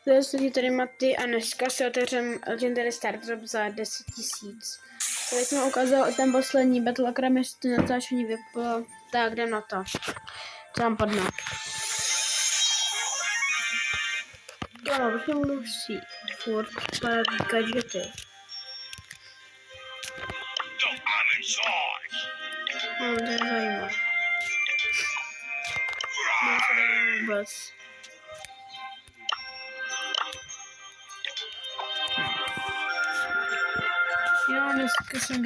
Zdravím tady Maty a dneska si otevřem Legendary Stardrop za 10 000. Tady jsem ukázal ten poslední battle, akorát mi to natáčení vyplo, tak jdem na to. Co nám padne? Jo, už nemusí furt padat gadgety. No, to je zajímavé. Nevím vůbec. Jo, dneska jsem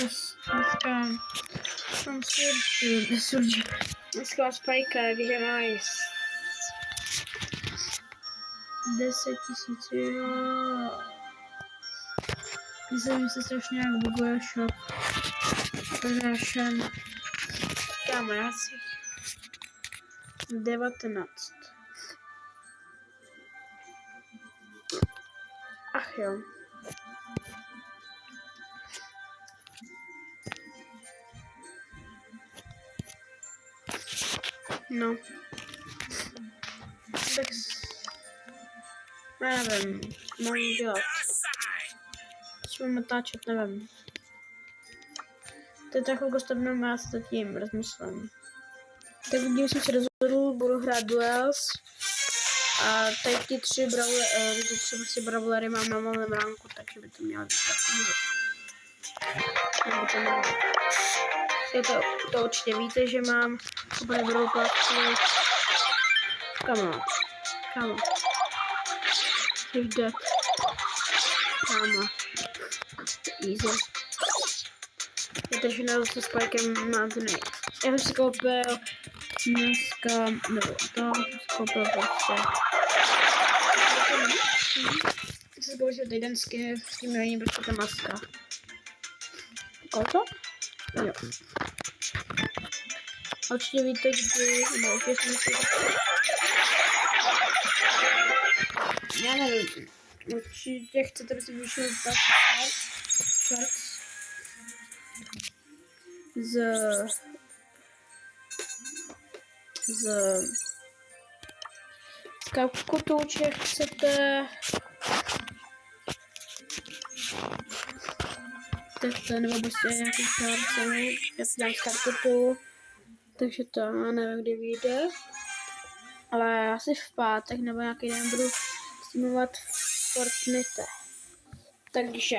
mám surge. Dneska spajka, takže nice. 10 000, jo. Myslím, že se strašně jak buguje shop. Pronášen kamaráci. 19. Ach jo. No. Tak nevím, můžu dělat. Co mám natáčet, nevím. To je tak chvilku stopneme, já se to tím rozmyslím. Tak když jsem se rozhodl, budu hrát duels. A tady ty tři prostě brawlery mám na malém ránku, takže by to mělo být takový. Nebo to nevím. To určitě víte, že mám úplně budou platky. Kamo. Jsi dead. Kamo. Easy. Protože na se spikem mám to nejít. Já jsem si koupil dneska, nebo to koupil prostě. Já jsem si koupil týden skin, s tím není prostě ta maska. Koupil? Jo. Určitě víte, kdy, nebo určitě jsem si já nevím, určitě chcete, aby se vyšel shorts z kotouček chcete, nebo prostě nějaký shorts, já si dám z kartotu. Takže to já nevím, kdy vyjde, ale asi v pátek nebo nějaký den budu streamovat Fortnite. Takže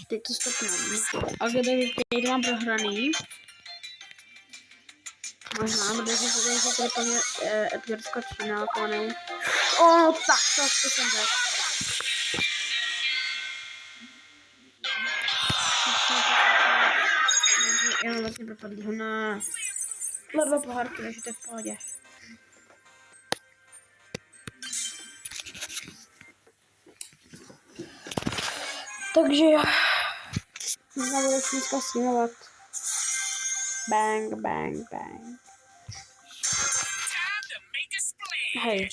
teď to stopneme. A když mám prohraný, možná, protože se tady po mě Edgar skočí na konu. Tak to jsem tak. Já mám vlastně propadl ho na 2 pohárky, takže to je v pohodě. Takže jo. Možná budu dneska streamovat. Bang. Hej.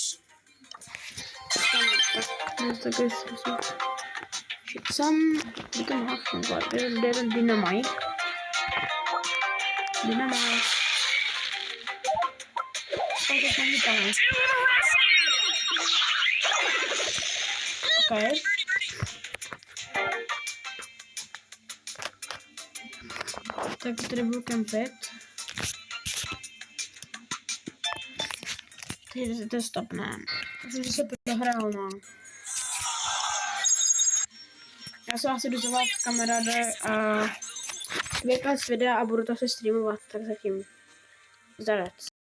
You can have some, but there's a dynamite. Okay. Tak tady budu kempit. Teď to stopne. Jsem se prohrál, no. Já se asi dozovat kamaráde a vyklad videa a budu to asi streamovat, tak zatím. Zdarec.